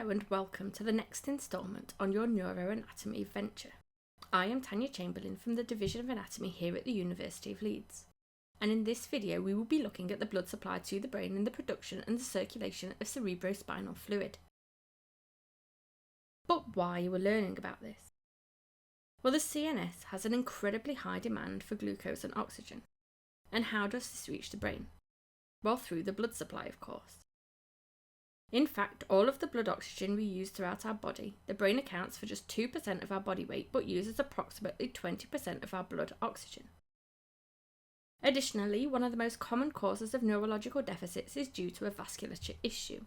Hello and welcome to the next instalment on your neuroanatomy venture. I am Tanya Chamberlain from the Division of Anatomy here at the University of Leeds, and in this video we will be looking at the blood supply to the brain and the production and the circulation of cerebrospinal fluid. But why are we learning about this? Well, the CNS has an incredibly high demand for glucose and oxygen. And how does this reach the brain? Well, through the blood supply, of course. In fact, all of the blood oxygen we use throughout our body, the brain accounts for just 2% of our body weight but uses approximately 20% of our blood oxygen. Additionally, one of the most common causes of neurological deficits is due to a vasculature issue.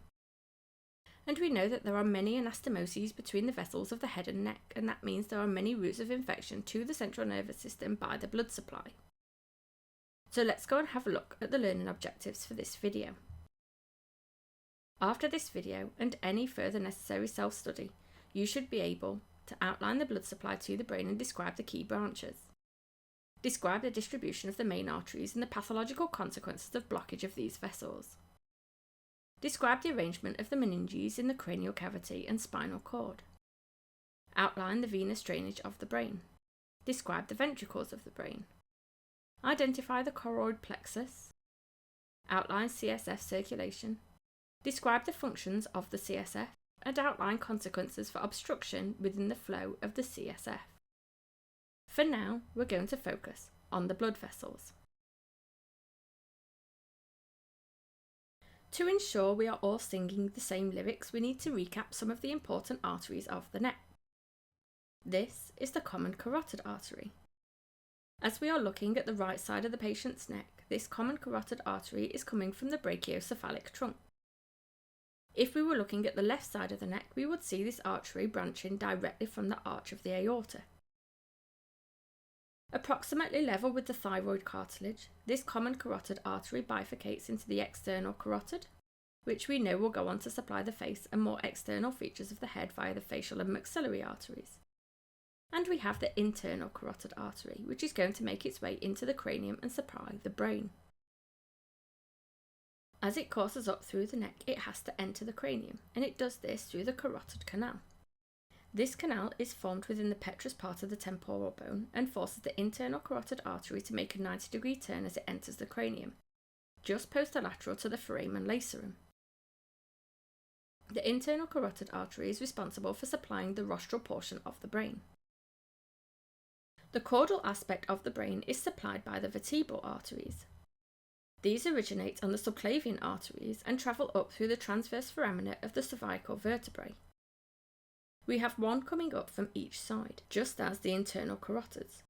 And we know that there are many anastomoses between the vessels of the head and neck, and that means there are many routes of infection to the central nervous system by the blood supply. So let's go and have a look at the learning objectives for this video. After this video and any further necessary self-study, you should be able to outline the blood supply to the brain and describe the key branches. Describe the distribution of the main arteries and the pathological consequences of blockage of these vessels. Describe the arrangement of the meninges in the cranial cavity and spinal cord. Outline the venous drainage of the brain. Describe the ventricles of the brain. Identify the choroid plexus. Outline CSF circulation. Describe the functions of the CSF and outline consequences for obstruction within the flow of the CSF. For now, we're going to focus on the blood vessels. To ensure we are all singing the same lyrics, we need to recap some of the important arteries of the neck. This is the common carotid artery. As we are looking at the right side of the patient's neck, this common carotid artery is coming from the brachiocephalic trunk. If we were looking at the left side of the neck, we would see this artery branching directly from the arch of the aorta. Approximately level with the thyroid cartilage, this common carotid artery bifurcates into the external carotid, which we know will go on to supply the face and more external features of the head via the facial and maxillary arteries. And we have the internal carotid artery, which is going to make its way into the cranium and supply the brain. As it courses up through the neck, it has to enter the cranium, and it does this through the carotid canal. This canal is formed within the petrous part of the temporal bone and forces the internal carotid artery to make a 90-degree turn as it enters the cranium, just posterolateral to the foramen lacerum. The internal carotid artery is responsible for supplying the rostral portion of the brain. The caudal aspect of the brain is supplied by the vertebral arteries. These originate on the subclavian arteries and travel up through the transverse foramina of the cervical vertebrae. We have one coming up from each side, just as the internal carotids,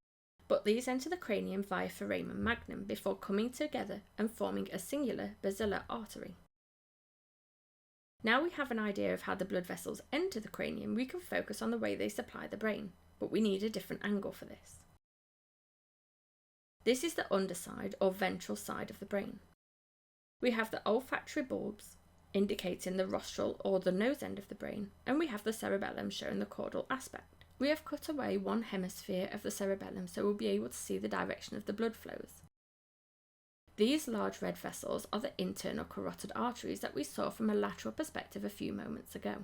but these enter the cranium via foramen magnum before coming together and forming a singular basilar artery. Now we have an idea of how the blood vessels enter the cranium, we can focus on the way they supply the brain, but we need a different angle for this. This is the underside or ventral side of the brain. We have the olfactory bulbs, indicating the rostral or the nose end of the brain, and we have the cerebellum showing the caudal aspect. We have cut away one hemisphere of the cerebellum so we'll be able to see the direction of the blood flows. These large red vessels are the internal carotid arteries that we saw from a lateral perspective a few moments ago,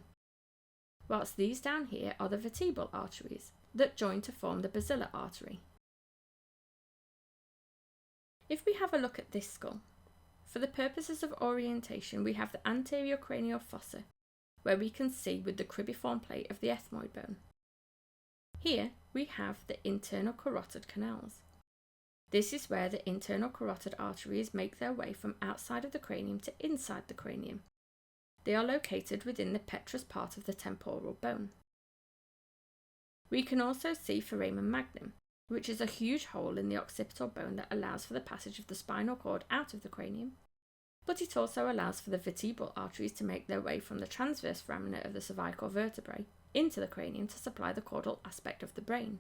whilst these down here are the vertebral arteries that join to form the basilar artery. If we have a look at this skull, for the purposes of orientation we have the anterior cranial fossa, where we can see with the cribiform plate of the ethmoid bone. Here we have the internal carotid canals. This is where the internal carotid arteries make their way from outside of the cranium to inside the cranium. They are located within the petrous part of the temporal bone. We can also see foramen magnum, which is a huge hole in the occipital bone that allows for the passage of the spinal cord out of the cranium, but it also allows for the vertebral arteries to make their way from the transverse foramina of the cervical vertebrae into the cranium to supply the caudal aspect of the brain.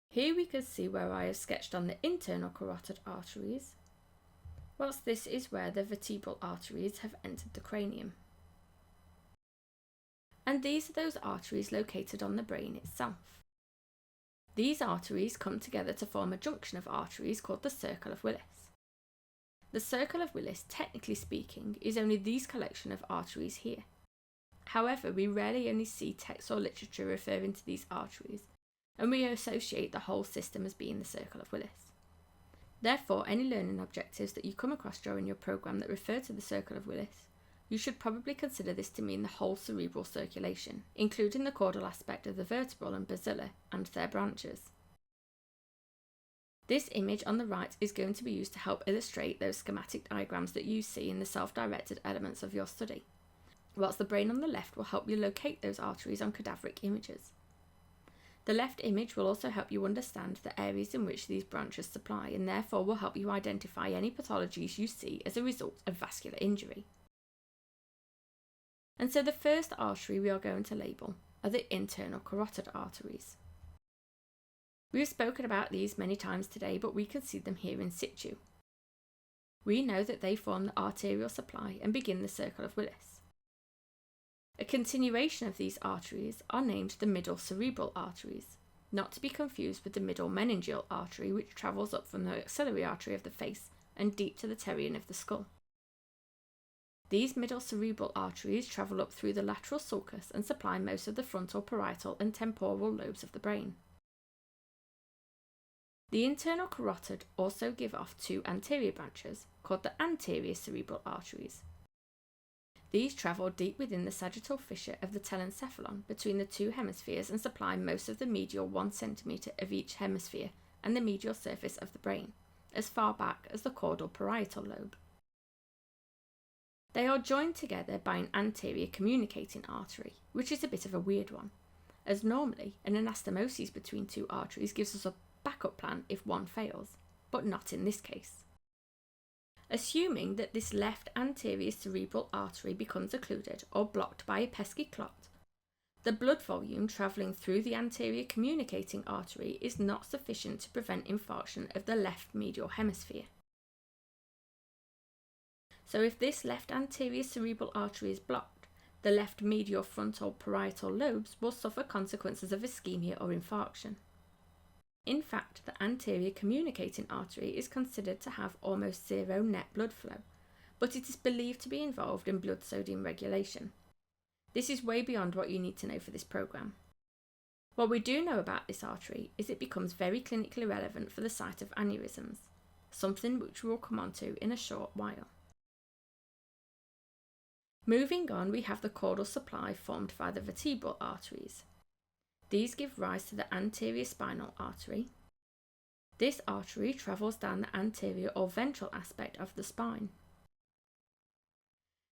Here we can see where I have sketched on the internal carotid arteries, whilst this is where the vertebral arteries have entered the cranium. And these are those arteries located on the brain itself. These arteries come together to form a junction of arteries called the circle of Willis. The circle of Willis, technically speaking, is only these collection of arteries here, However, we rarely only see text or literature referring to these arteries, and we associate the whole system as being the circle of Willis. Therefore, any learning objectives that you come across during your program that refer to the circle of Willis, you should probably consider this to mean the whole cerebral circulation, including the caudal aspect of the vertebral and basilar and their branches. This image on the right is going to be used to help illustrate those schematic diagrams that you see in the self-directed elements of your study, whilst the brain on the left will help you locate those arteries on cadaveric images. The left image will also help you understand the areas in which these branches supply, and therefore will help you identify any pathologies you see as a result of vascular injury. And so the first artery we are going to label are the internal carotid arteries. We've spoken about these many times today, but we can see them here in situ. We know that they form the arterial supply and begin the circle of Willis. A continuation of these arteries are named the middle cerebral arteries, not to be confused with the middle meningeal artery, which travels up from the axillary artery of the face and deep to the terion of the skull. These middle cerebral arteries travel up through the lateral sulcus and supply most of the frontal, parietal and temporal lobes of the brain. The internal carotid also give off two anterior branches, called the anterior cerebral arteries. These travel deep within the sagittal fissure of the telencephalon between the two hemispheres and supply most of the medial 1 cm of each hemisphere and the medial surface of the brain, as far back as the caudal parietal lobe. They are joined together by an anterior communicating artery, which is a bit of a weird one, as normally an anastomosis between two arteries gives us a backup plan if one fails, but not in this case. Assuming that this left anterior cerebral artery becomes occluded or blocked by a pesky clot, the blood volume travelling through the anterior communicating artery is not sufficient to prevent infarction of the left medial hemisphere. So if this left anterior cerebral artery is blocked, the left medial frontal parietal lobes will suffer consequences of ischemia or infarction. In fact, the anterior communicating artery is considered to have almost zero net blood flow, but it is believed to be involved in blood sodium regulation. This is way beyond what you need to know for this program. What we do know about this artery is it becomes very clinically relevant for the site of aneurysms, something which we will come on to in a short while. Moving on, we have the caudal supply formed by the vertebral arteries. These give rise to the anterior spinal artery. This artery travels down the anterior or ventral aspect of the spine.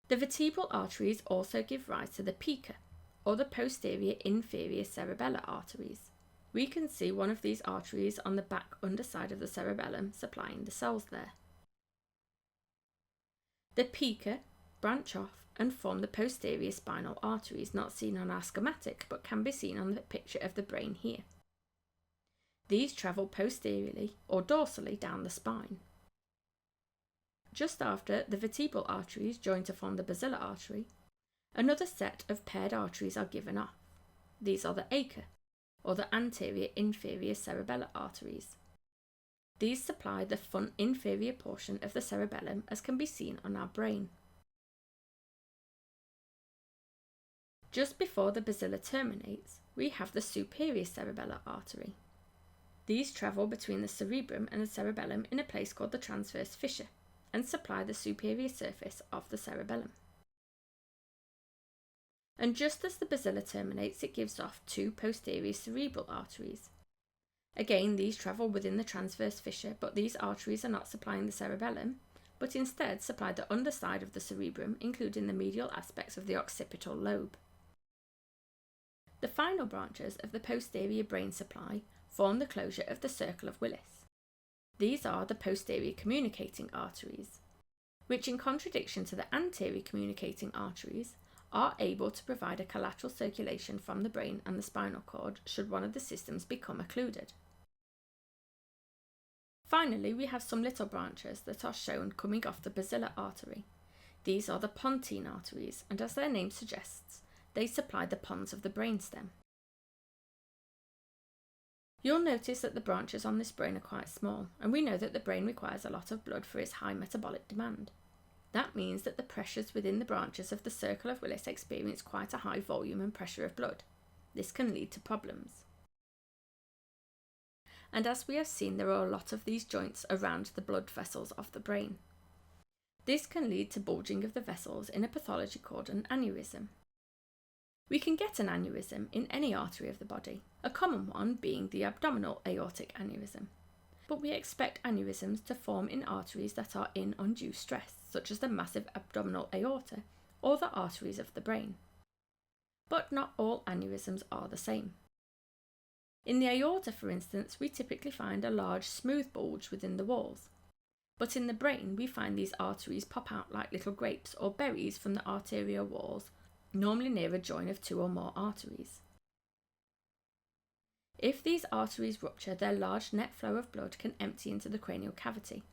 The vertebral arteries also give rise to the pica, or the posterior inferior cerebellar arteries. We can see one of these arteries on the back underside of the cerebellum supplying the cells there. The pica branch off and form the posterior spinal arteries, not seen on our schematic but can be seen on the picture of the brain here. These travel posteriorly or dorsally down the spine. Just after the vertebral arteries join to form the basilar artery, another set of paired arteries are given off. These are the ACA, or the anterior inferior cerebellar arteries. These supply the front inferior portion of the cerebellum, as can be seen on our brain. Just before the basilar terminates, we have the superior cerebellar artery. These travel between the cerebrum and the cerebellum in a place called the transverse fissure and supply the superior surface of the cerebellum. And just as the basilar terminates, it gives off two posterior cerebral arteries. Again, these travel within the transverse fissure, but these arteries are not supplying the cerebellum, but instead supply the underside of the cerebrum, including the medial aspects of the occipital lobe. The final branches of the posterior brain supply form the closure of the circle of Willis. These are the posterior communicating arteries, which in contradiction to the anterior communicating arteries, are able to provide a collateral circulation from the brain and the spinal cord should one of the systems become occluded. Finally, we have some little branches that are shown coming off the basilar artery. These are the pontine arteries, and as their name suggests, they supply the pons of the brainstem. You'll notice that the branches on this brain are quite small, and we know that the brain requires a lot of blood for its high metabolic demand. That means that the pressures within the branches of the circle of Willis experience quite a high volume and pressure of blood. This can lead to problems. And as we have seen, there are a lot of these joints around the blood vessels of the brain. This can lead to bulging of the vessels in a pathology called an aneurysm. We can get an aneurysm in any artery of the body, a common one being the abdominal aortic aneurysm. But we expect aneurysms to form in arteries that are in undue stress, such as the massive abdominal aorta or the arteries of the brain. But not all aneurysms are the same. In the aorta, for instance, we typically find a large smooth bulge within the walls. But in the brain, we find these arteries pop out like little grapes or berries from the arterial walls, normally near a join of 2 or more arteries. If these arteries rupture, their large net flow of blood can empty into the cranial cavity,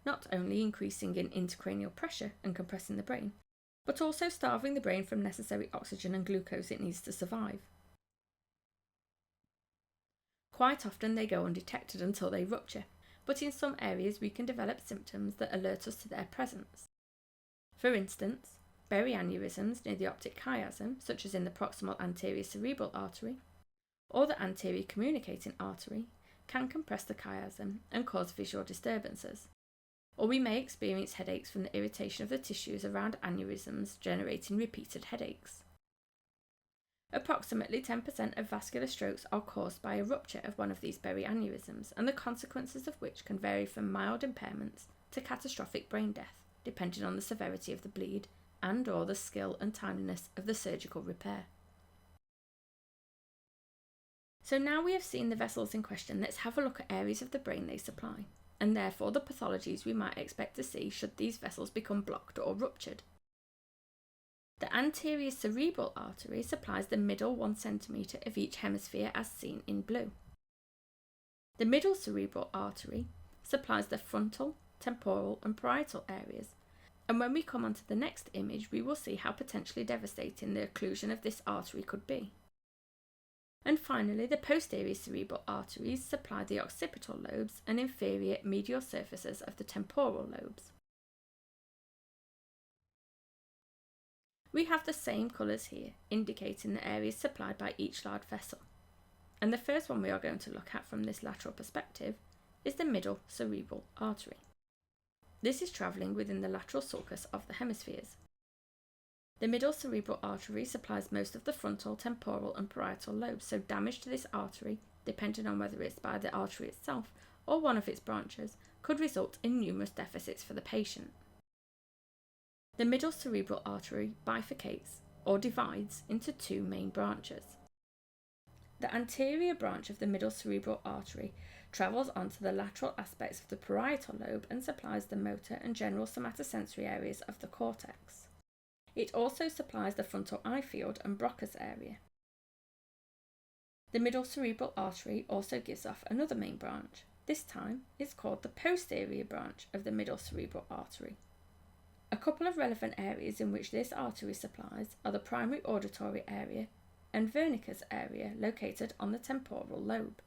not only increasing in intracranial pressure and compressing the brain, but also starving the brain from necessary oxygen and glucose it needs to survive. Quite often they go undetected until they rupture, but in some areas we can develop symptoms that alert us to their presence. For instance, berry aneurysms near the optic chiasm, such as in the proximal anterior cerebral artery, or the anterior communicating artery, can compress the chiasm and cause visual disturbances. Or we may experience headaches from the irritation of the tissues around aneurysms, generating repeated headaches. Approximately 10% of vascular strokes are caused by a rupture of one of these berry aneurysms, and the consequences of which can vary from mild impairments to catastrophic brain death, depending on the severity of the bleed and/or the skill and timeliness of the surgical repair. So now we have seen the vessels in question, let's have a look at areas of the brain they supply, and therefore the pathologies we might expect to see should these vessels become blocked or ruptured. The anterior cerebral artery supplies the middle 1 centimetre of each hemisphere as seen in blue. The middle cerebral artery supplies the frontal, temporal and parietal areas, and when we come onto the next image we will see how potentially devastating the occlusion of this artery could be. And finally, the posterior cerebral arteries supply the occipital lobes and inferior medial surfaces of the temporal lobes. We have the same colours here, indicating the areas supplied by each large vessel. And the first one we are going to look at from this lateral perspective is the middle cerebral artery. This is travelling within the lateral sulcus of the hemispheres. The middle cerebral artery supplies most of the frontal, temporal and parietal lobes, so damage to this artery, depending on whether it's by the artery itself or one of its branches, could result in numerous deficits for the patient. The middle cerebral artery bifurcates or divides into 2 main branches. The anterior branch of the middle cerebral artery travels onto the lateral aspects of the parietal lobe and supplies the motor and general somatosensory areas of the cortex. It also supplies the frontal eye field and Broca's area. The middle cerebral artery also gives off another main branch. This time it's called the posterior branch of the middle cerebral artery. A couple of relevant areas in which this artery supplies are the primary auditory area and Ventricles area located on the temporal lobe.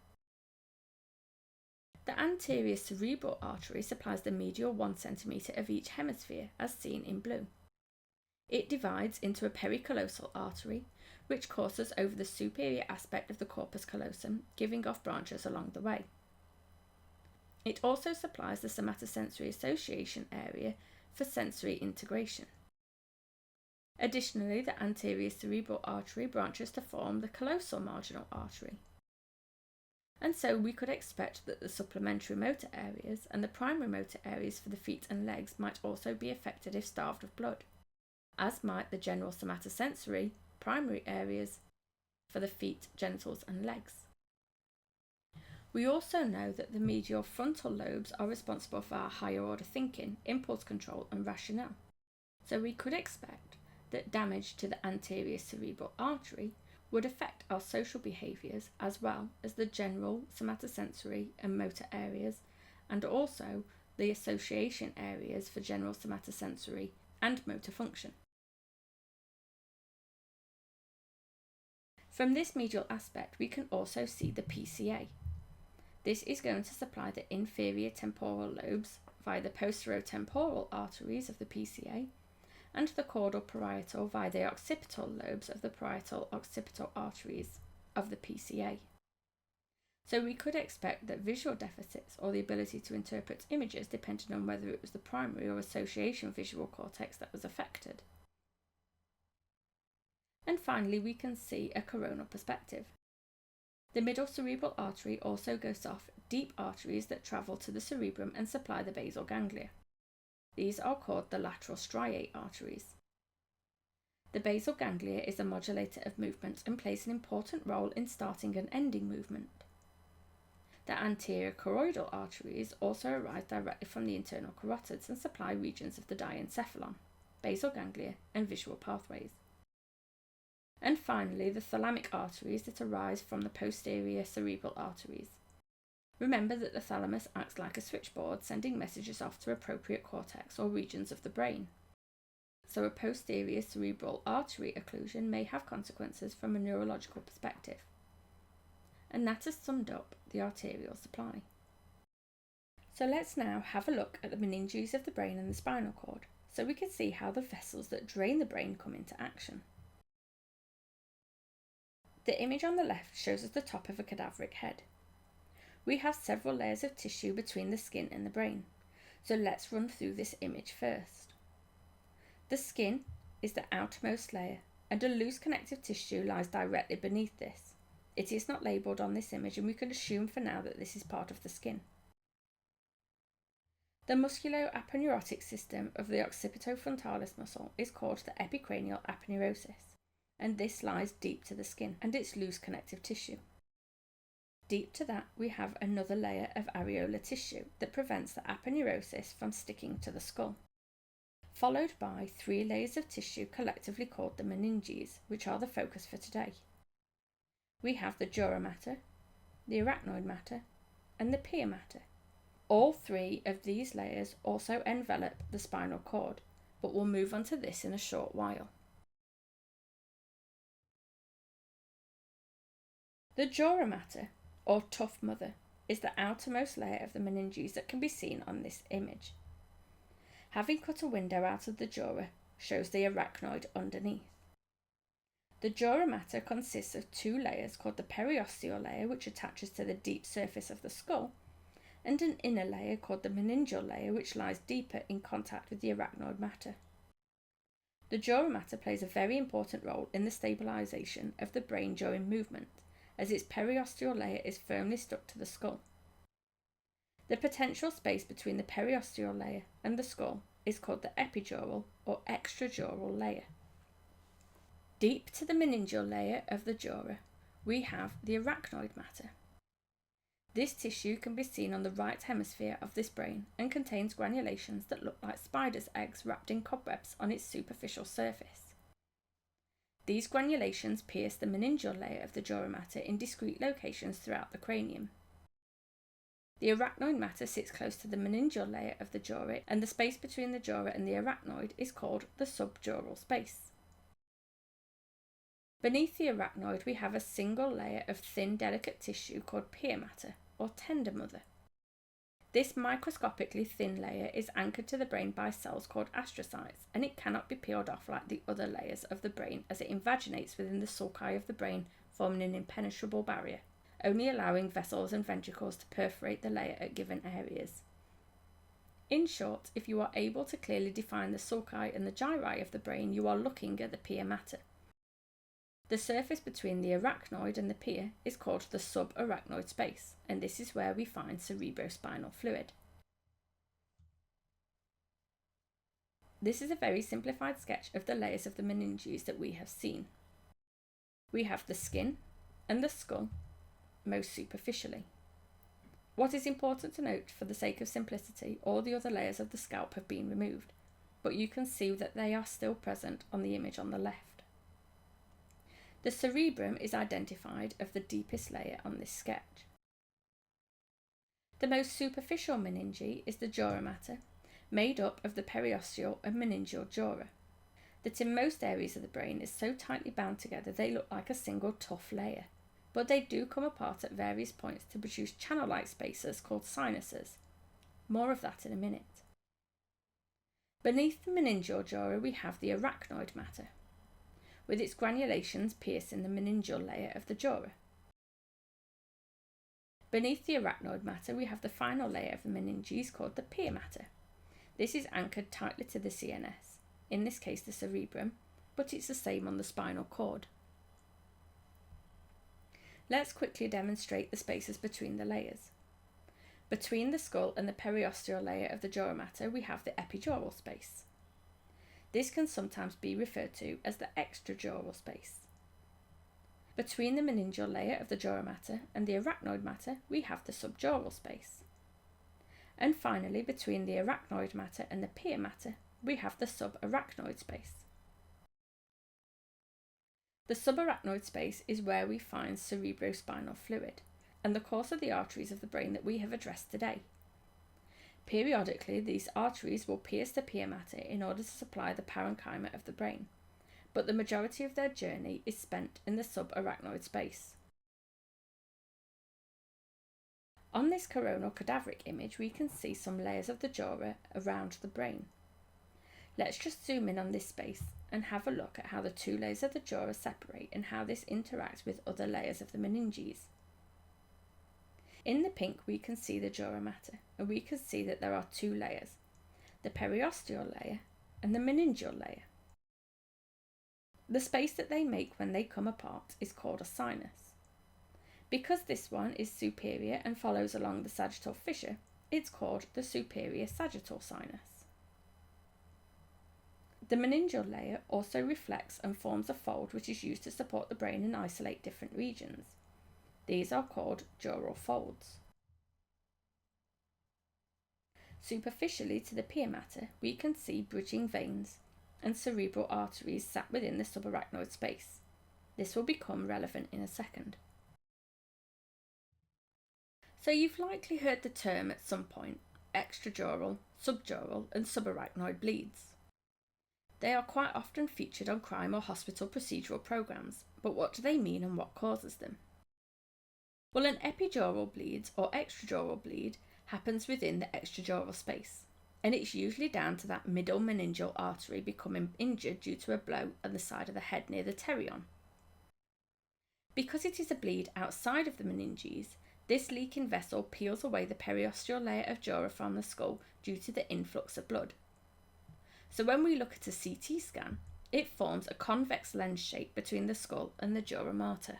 The anterior cerebral artery supplies the medial 1 centimetre of each hemisphere as seen in blue. It divides into a pericallosal artery which courses over the superior aspect of the corpus callosum, giving off branches along the way. It also supplies the somatosensory association area for sensory integration. Additionally, the anterior cerebral artery branches to form the callosal marginal artery. And so we could expect that the supplementary motor areas and the primary motor areas for the feet and legs might also be affected if starved of blood, as might the general somatosensory primary areas for the feet, genitals and legs. We also know that the medial frontal lobes are responsible for our higher order thinking, impulse control and rationale. So we could expect that damage to the anterior cerebral artery would affect our social behaviours as well as the general somatosensory and motor areas, and also the association areas for general somatosensory and motor function. From this medial aspect we can also see the PCA. This is going to supply the inferior temporal lobes via the posterotemporal arteries of the PCA, and the caudal parietal via the occipital lobes of the parietal occipital arteries of the PCA. So we could expect that visual deficits, or the ability to interpret images, depended on whether it was the primary or association visual cortex that was affected. And finally, we can see a coronal perspective. The middle cerebral artery also goes off deep arteries that travel to the cerebrum and supply the basal ganglia. These are called the lateral striate arteries. The basal ganglia is a modulator of movement and plays an important role in starting and ending movement. The anterior choroidal arteries also arise directly from the internal carotids and supply regions of the diencephalon, basal ganglia, and visual pathways. And finally, the thalamic arteries that arise from the posterior cerebral arteries. Remember that the thalamus acts like a switchboard, sending messages off to appropriate cortex or regions of the brain. So a posterior cerebral artery occlusion may have consequences from a neurological perspective. And that has summed up the arterial supply. So let's now have a look at the meninges of the brain and the spinal cord, so we can see how the vessels that drain the brain come into action. The image on the left shows us the top of a cadaveric head. We have several layers of tissue between the skin and the brain, so let's run through this image first. The skin is the outermost layer, and a loose connective tissue lies directly beneath this. It is not labelled on this image, and we can assume for now that this is part of the skin. The musculo-aponeurotic system of the occipitofrontalis muscle is called the epicranial aponeurosis, and this lies deep to the skin and its loose connective tissue. Deep to that, we have another layer of areolar tissue that prevents the aponeurosis from sticking to the skull, followed by 3 layers of tissue collectively called the meninges, which are the focus for today. We have the dura mater, the arachnoid mater, and the pia mater. All 3 of these layers also envelop the spinal cord, but we'll move on to this in a short while. The dura mater, or tough mother, is the outermost layer of the meninges that can be seen on this image. Having cut a window out of the dura shows the arachnoid underneath. The dura mater consists of 2 layers called the periosteal layer, which attaches to the deep surface of the skull, and an inner layer called the meningeal layer, which lies deeper in contact with the arachnoid mater. The dura mater plays a very important role in the stabilisation of the brain during movement, as its periosteal layer is firmly stuck to the skull. The potential space between the periosteal layer and the skull is called the epidural or extradural layer. Deep to the meningeal layer of the dura, we have the arachnoid mater. This tissue can be seen on the right hemisphere of this brain and contains granulations that look like spiders' eggs wrapped in cobwebs on its superficial surface. These granulations pierce the meningeal layer of the dura mater in discrete locations throughout the cranium. The arachnoid mater sits close to the meningeal layer of the dura, and the space between the dura and the arachnoid is called the subdural space. Beneath the arachnoid, we have a single layer of thin, delicate tissue called pia mater, or tender mother. This microscopically thin layer is anchored to the brain by cells called astrocytes, and it cannot be peeled off like the other layers of the brain, as it invaginates within the sulci of the brain, forming an impenetrable barrier, only allowing vessels and ventricles to perforate the layer at given areas. In short, if you are able to clearly define the sulci and the gyri of the brain, you are looking at the pia mater. The surface between the arachnoid and the pia is called the subarachnoid space, and this is where we find cerebrospinal fluid. This is a very simplified sketch of the layers of the meninges that we have seen. We have the skin and the skull most superficially. What is important to note, for the sake of simplicity, all the other layers of the scalp have been removed, but you can see that they are still present on the image on the left. The cerebrum is identified of the deepest layer on this sketch. The most superficial meninge is the dura mater, made up of the periosteal and meningeal dura, that in most areas of the brain is so tightly bound together they look like a single tough layer, but they do come apart at various points to produce channel-like spaces called sinuses. More of that in a minute. Beneath the meningeal dura we have the arachnoid matter, with its granulations piercing the meningeal layer of the dura. Beneath the arachnoid matter we have the final layer of the meninges called the pia matter. This is anchored tightly to the CNS, in this case the cerebrum, but it's the same on the spinal cord. Let's quickly demonstrate the spaces between the layers. Between the skull and the periosteal layer of the dura mater we have the epidural space. This can sometimes be referred to as the extradural space. Between the meningeal layer of the dura mater and the arachnoid matter we have the subdural space. And finally, between the arachnoid matter and the pia mater we have the subarachnoid space. The subarachnoid space is where we find cerebrospinal fluid and the course of the arteries of the brain that we have addressed today. Periodically, these arteries will pierce the pia mater in order to supply the parenchyma of the brain, but the majority of their journey is spent in the subarachnoid space. On this coronal cadaveric image, we can see some layers of the dura around the brain. Let's just zoom in on this space and have a look at how the two layers of the dura separate and how this interacts with other layers of the meninges. In the pink we can see the dura mater, and we can see that there are two layers, the periosteal layer and the meningeal layer. The space that they make when they come apart is called a sinus. Because this one is superior and follows along the sagittal fissure, it's called the superior sagittal sinus. The meningeal layer also reflects and forms a fold which is used to support the brain and isolate different regions. These are called dural folds. Superficially to the pia mater, we can see bridging veins and cerebral arteries sat within the subarachnoid space. This will become relevant in a second. So you've likely heard the term at some point, extradural, subdural and subarachnoid bleeds. They are quite often featured on crime or hospital procedural programmes, but what do they mean and what causes them? Well, an epidural bleed or extradural bleed happens within the extradural space, and it's usually down to that middle meningeal artery becoming injured due to a blow on the side of the head near the pterion. Because it is a bleed outside of the meninges, this leaking vessel peels away the periosteal layer of dura from the skull due to the influx of blood. So when we look at a CT scan, it forms a convex lens shape between the skull and the dura mater.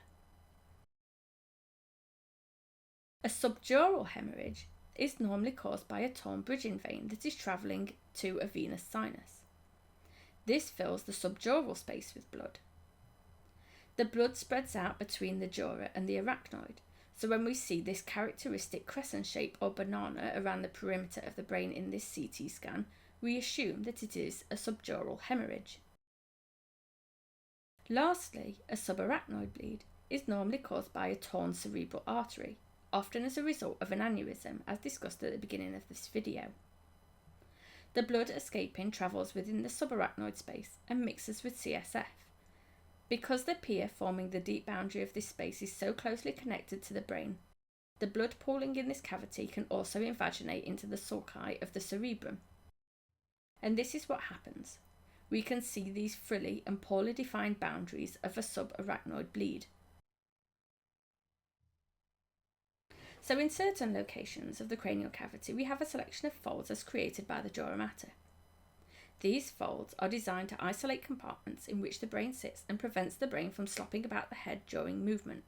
A subdural hemorrhage is normally caused by a torn bridging vein that is travelling to a venous sinus. This fills the subdural space with blood. The blood spreads out between the dura and the arachnoid, so when we see this characteristic crescent shape or banana around the perimeter of the brain in this CT scan, we assume that it is a subdural hemorrhage. Lastly, a subarachnoid bleed is normally caused by a torn cerebral artery, often as a result of an aneurysm, as discussed at the beginning of this video. The blood escaping travels within the subarachnoid space and mixes with CSF. Because the pia forming the deep boundary of this space is so closely connected to the brain, the blood pooling in this cavity can also invaginate into the sulci of the cerebrum. And this is what happens. We can see these frilly and poorly defined boundaries of a subarachnoid bleed. So in certain locations of the cranial cavity, we have a selection of folds as created by the dura mater. These folds are designed to isolate compartments in which the brain sits and prevents the brain from slopping about the head during movement.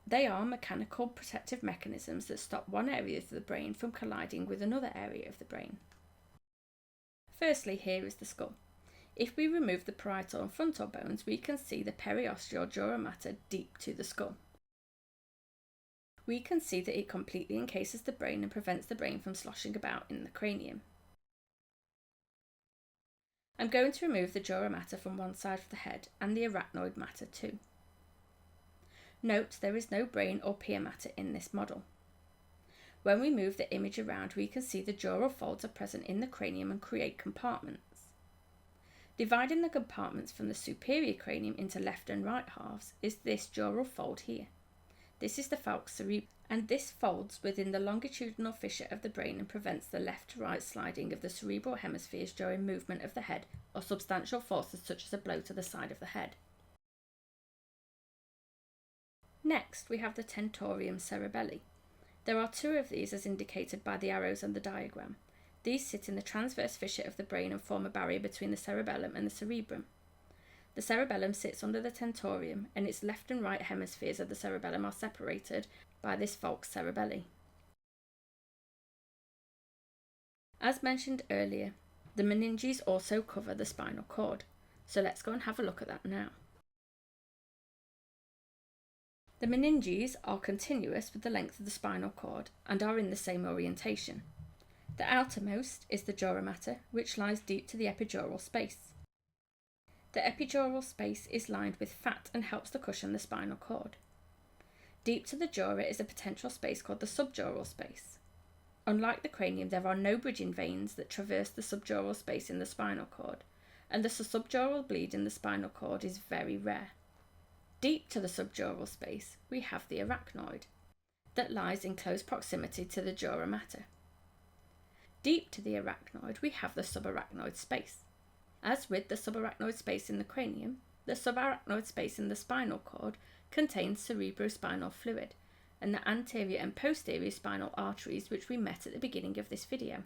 They are mechanical protective mechanisms that stop one area of the brain from colliding with another area of the brain. Firstly, here is the skull. If we remove the parietal and frontal bones, we can see the periosteal dura mater deep to the skull. We can see that it completely encases the brain and prevents the brain from sloshing about in the cranium. I'm going to remove the dura mater from one side of the head and the arachnoid mater too. Note there is no brain or pia mater in this model. When we move the image around, we can see the dural folds are present in the cranium and create compartments. Dividing the compartments from the superior cranium into left and right halves is this dural fold here. This is the falx cerebri, and this folds within the longitudinal fissure of the brain and prevents the left to right sliding of the cerebral hemispheres during movement of the head or substantial forces such as a blow to the side of the head. Next, we have the tentorium cerebelli. There are two of these as indicated by the arrows on the diagram. These sit in the transverse fissure of the brain and form a barrier between the cerebellum and the cerebrum. The cerebellum sits under the tentorium, and its left and right hemispheres of the cerebellum are separated by this falx cerebelli. As mentioned earlier, the meninges also cover the spinal cord, so let's go and have a look at that now. The meninges are continuous with the length of the spinal cord and are in the same orientation. The outermost is the dura mater, which lies deep to the epidural space. The epidural space is lined with fat and helps to cushion the spinal cord. Deep to the dura is a potential space called the subdural space. Unlike the cranium, there are no bridging veins that traverse the subdural space in the spinal cord, and the subdural bleed in the spinal cord is very rare. Deep to the subdural space, we have the arachnoid, that lies in close proximity to the dura mater. Deep to the arachnoid, we have the subarachnoid space. As with the subarachnoid space in the cranium, the subarachnoid space in the spinal cord contains cerebrospinal fluid and the anterior and posterior spinal arteries which we met at the beginning of this video.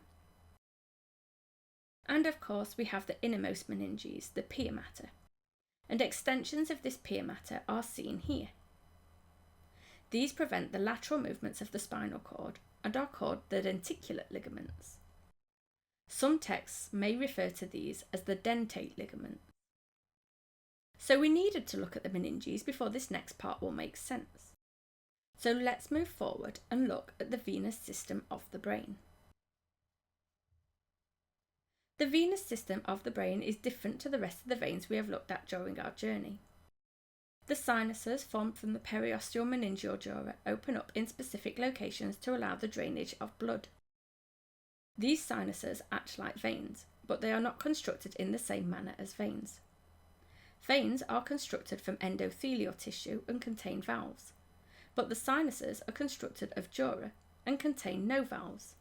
And of course we have the innermost meninges, the pia mater, and extensions of this pia mater are seen here. These prevent the lateral movements of the spinal cord and are called the denticulate ligaments. Some texts may refer to these as the dentate ligaments. So we needed to look at the meninges before this next part will make sense. So let's move forward and look at the venous system of the brain. The venous system of the brain is different to the rest of the veins we have looked at during our journey. The sinuses formed from the periosteal meningeal dura open up in specific locations to allow the drainage of blood. These sinuses act like veins, but they are not constructed in the same manner as veins. Veins are constructed from endothelial tissue and contain valves, but the sinuses are constructed of dura and contain no valves.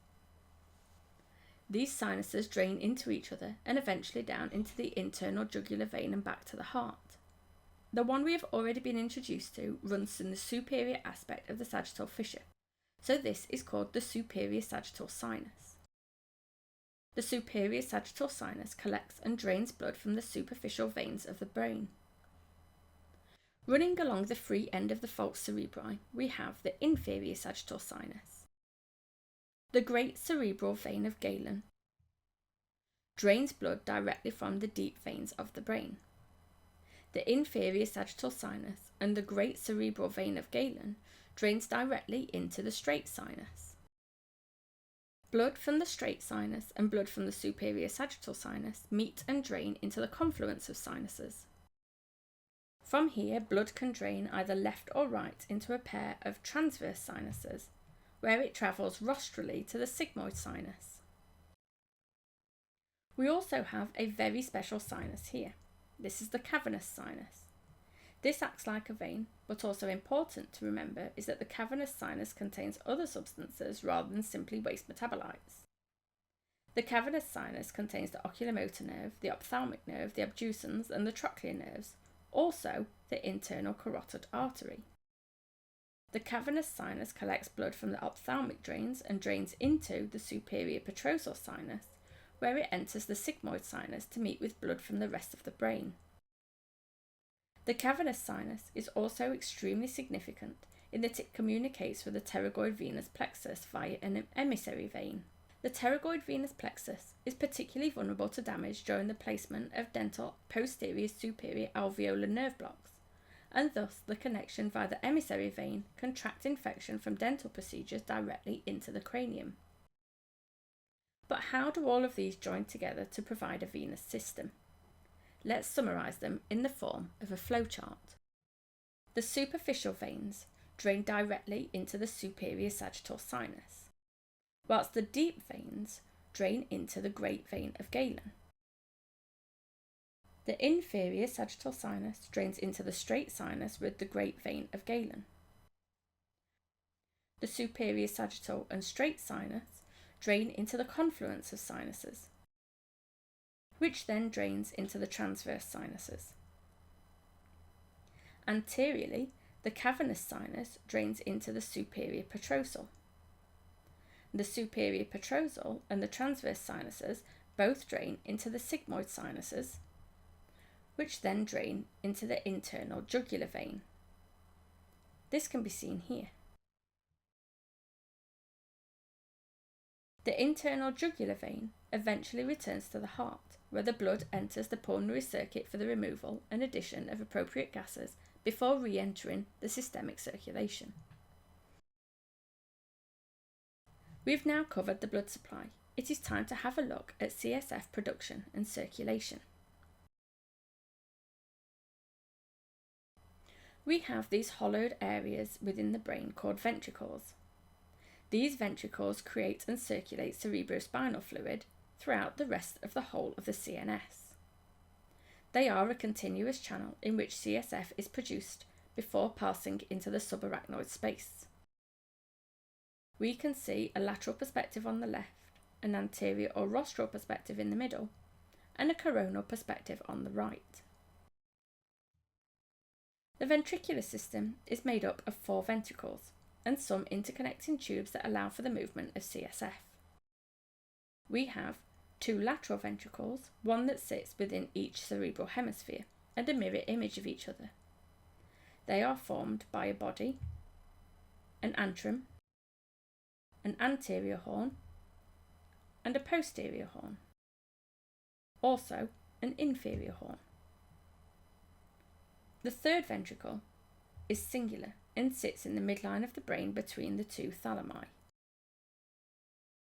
These sinuses drain into each other and eventually down into the internal jugular vein and back to the heart. The one we have already been introduced to runs in the superior aspect of the sagittal fissure, so this is called the superior sagittal sinus. The superior sagittal sinus collects and drains blood from the superficial veins of the brain. Running along the free end of the falx cerebri, we have the inferior sagittal sinus. The great cerebral vein of Galen drains blood directly from the deep veins of the brain. The inferior sagittal sinus and the great cerebral vein of Galen drains directly into the straight sinus. Blood from the straight sinus and blood from the superior sagittal sinus meet and drain into the confluence of sinuses. From here, blood can drain either left or right into a pair of transverse sinuses, where it travels rostrally to the sigmoid sinus. We also have a very special sinus here. This is the cavernous sinus. This acts like a vein, but also important to remember is that the cavernous sinus contains other substances rather than simply waste metabolites. The cavernous sinus contains the oculomotor nerve, the ophthalmic nerve, the abducens, and the trochlear nerves, also the internal carotid artery. The cavernous sinus collects blood from the ophthalmic drains and drains into the superior petrosal sinus, where it enters the sigmoid sinus to meet with blood from the rest of the brain. The cavernous sinus is also extremely significant in that it communicates with the pterygoid venous plexus via an emissary vein. The pterygoid venous plexus is particularly vulnerable to damage during the placement of dental posterior superior alveolar nerve blocks, and thus the connection via the emissary vein can tract infection from dental procedures directly into the cranium. But how do all of these join together to provide a venous system? Let's summarise them in the form of a flowchart. The superficial veins drain directly into the superior sagittal sinus, whilst the deep veins drain into the great vein of Galen. The inferior sagittal sinus drains into the straight sinus with the great vein of Galen. The superior sagittal and straight sinus drain into the confluence of sinuses, which then drains into the transverse sinuses. Anteriorly, the cavernous sinus drains into the superior petrosal. The superior petrosal and the transverse sinuses both drain into the sigmoid sinuses, which then drain into the internal jugular vein. This can be seen here. The internal jugular vein eventually returns to the heart, where the blood enters the pulmonary circuit for the removal and addition of appropriate gases before re-entering the systemic circulation. We've now covered the blood supply. It is time to have a look at CSF production and circulation. We have these hollowed areas within the brain called ventricles. These ventricles create and circulate cerebrospinal fluid throughout the rest of the whole of the CNS. They are a continuous channel in which CSF is produced before passing into the subarachnoid space. We can see a lateral perspective on the left, an anterior or rostral perspective in the middle, and a coronal perspective on the right. The ventricular system is made up of 4 ventricles and some interconnecting tubes that allow for the movement of CSF. We have 2 lateral ventricles, one that sits within each cerebral hemisphere and a mirror image of each other. They are formed by a body, an antrum, an anterior horn, and a posterior horn. Also, an inferior horn. The third ventricle is singular and sits in the midline of the brain between the 2 thalami.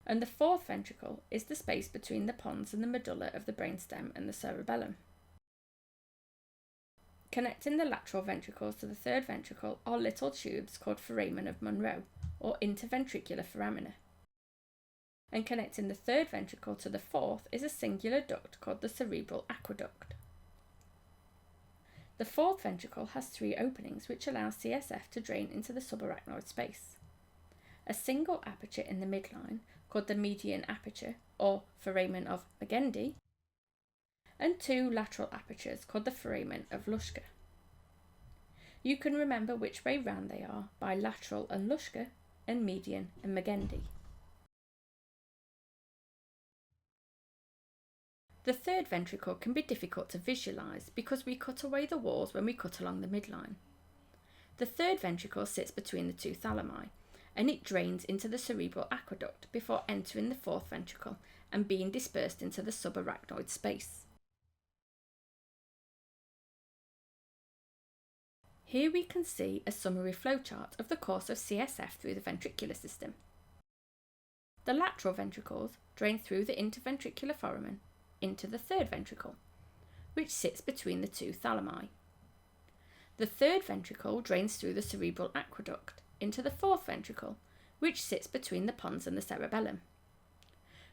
And the fourth ventricle is the space between the pons and the medulla of the brainstem and the cerebellum. Connecting the lateral ventricles to the third ventricle are little tubes called foramen of Monro, or interventricular foramina. And connecting the third ventricle to the fourth is a singular duct called the cerebral aqueduct. The fourth ventricle has 3 openings which allow CSF to drain into the subarachnoid space. A single aperture in the midline called the median aperture, or foramen of Meninges, and 2 lateral apertures called the foramen of Luschka. You can remember which way round they are by lateral and Luschka and median and Meninges. The third ventricle can be difficult to visualise because we cut away the walls when we cut along the midline. The third ventricle sits between the 2 thalami, and it drains into the cerebral aqueduct before entering the fourth ventricle and being dispersed into the subarachnoid space. Here we can see a summary flowchart of the course of CSF through the ventricular system. The lateral ventricles drain through the interventricular foramen into the third ventricle, which sits between the 2 thalami. The third ventricle drains through the cerebral aqueduct into the fourth ventricle, which sits between the pons and the cerebellum.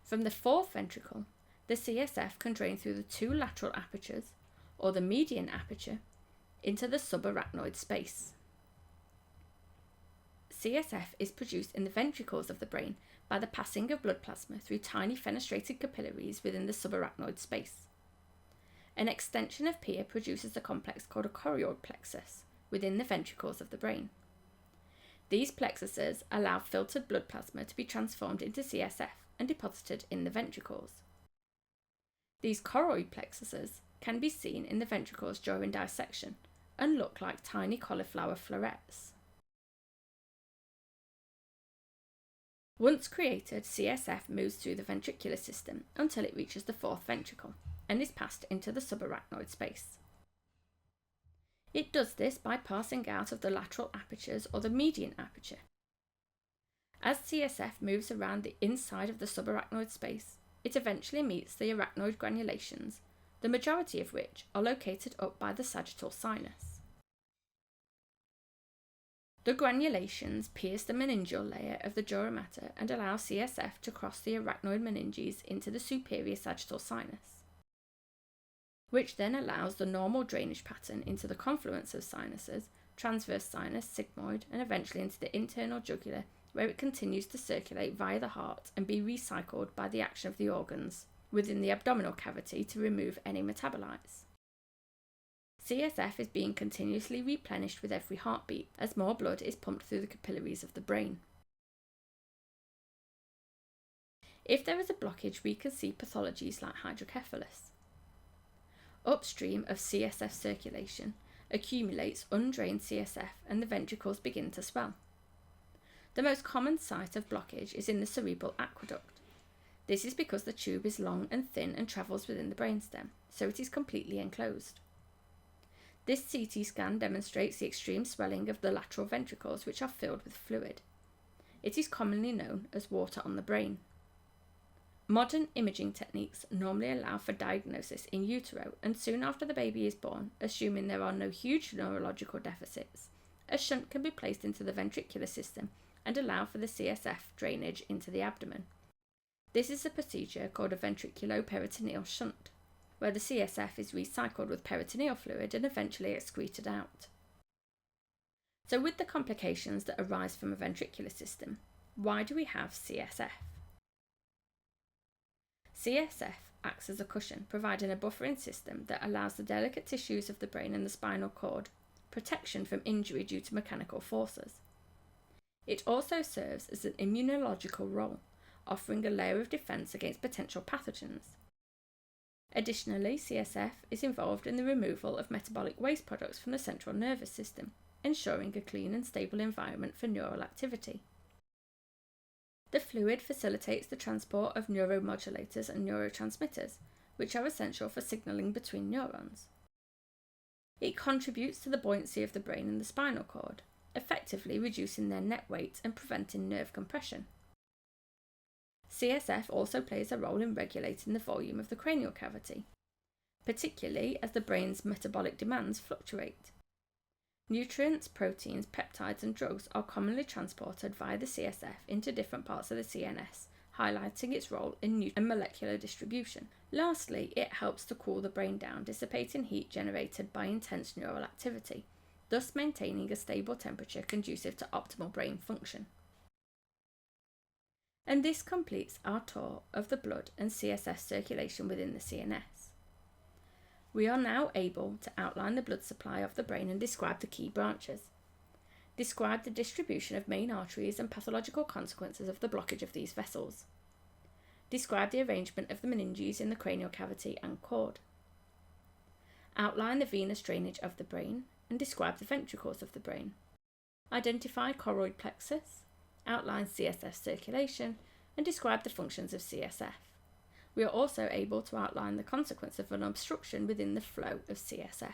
From the fourth ventricle, the CSF can drain through the 2 lateral apertures, or the median aperture, into the subarachnoid space. CSF is produced in the ventricles of the brain by the passing of blood plasma through tiny fenestrated capillaries within the subarachnoid space. An extension of Pia produces a complex called a choroid plexus within the ventricles of the brain. These plexuses allow filtered blood plasma to be transformed into CSF and deposited in the ventricles. These choroid plexuses can be seen in the ventricles during dissection and look like tiny cauliflower florets. Once created, CSF moves through the ventricular system until it reaches the fourth ventricle and is passed into the subarachnoid space. It does this by passing out of the lateral apertures or the median aperture. As CSF moves around the inside of the subarachnoid space, it eventually meets the arachnoid granulations, the majority of which are located up by the sagittal sinus. The granulations pierce the meningeal layer of the dura mater and allow CSF to cross the arachnoid meninges into the superior sagittal sinus, which then allows the normal drainage pattern into the confluence of sinuses, transverse sinus, sigmoid, and eventually into the internal jugular where it continues to circulate via the heart and be recycled by the action of the organs within the abdominal cavity to remove any metabolites. CSF is being continuously replenished with every heartbeat as more blood is pumped through the capillaries of the brain. If there is a blockage, we can see pathologies like hydrocephalus. Upstream of CSF circulation accumulates undrained CSF and the ventricles begin to swell. The most common site of blockage is in the cerebral aqueduct. This is because the tube is long and thin and travels within the brainstem, so it is completely enclosed. This CT scan demonstrates the extreme swelling of the lateral ventricles, which are filled with fluid. It is commonly known as water on the brain. Modern imaging techniques normally allow for diagnosis in utero and soon after the baby is born, assuming there are no huge neurological deficits. A shunt can be placed into the ventricular system and allow for the CSF drainage into the abdomen. This is a procedure called a ventriculoperitoneal shunt, where the CSF is recycled with peritoneal fluid and eventually excreted out. So with the complications that arise from a ventricular system, why do we have CSF? CSF acts as a cushion, providing a buffering system that allows the delicate tissues of the brain and the spinal cord protection from injury due to mechanical forces. It also serves as an immunological role, offering a layer of defence against potential pathogens. Additionally, CSF is involved in the removal of metabolic waste products from the central nervous system, ensuring a clean and stable environment for neural activity. The fluid facilitates the transport of neuromodulators and neurotransmitters, which are essential for signalling between neurons. It contributes to the buoyancy of the brain and the spinal cord, effectively reducing their net weight and preventing nerve compression. CSF also plays a role in regulating the volume of the cranial cavity, particularly as the brain's metabolic demands fluctuate. Nutrients, proteins, peptides and drugs are commonly transported via the CSF into different parts of the CNS, highlighting its role in and molecular distribution. Lastly, it helps to cool the brain down, dissipating heat generated by intense neural activity, thus maintaining a stable temperature conducive to optimal brain function. And this completes our tour of the blood and CSF circulation within the CNS. We are now able to outline the blood supply of the brain and describe the key branches. Describe the distribution of main arteries and pathological consequences of the blockage of these vessels. Describe the arrangement of the meninges in the cranial cavity and cord. Outline the venous drainage of the brain and describe the ventricles of the brain. Identify choroid plexus, outline CSF circulation, and describe the functions of CSF. We are also able to outline the consequence of an obstruction within the flow of CSF.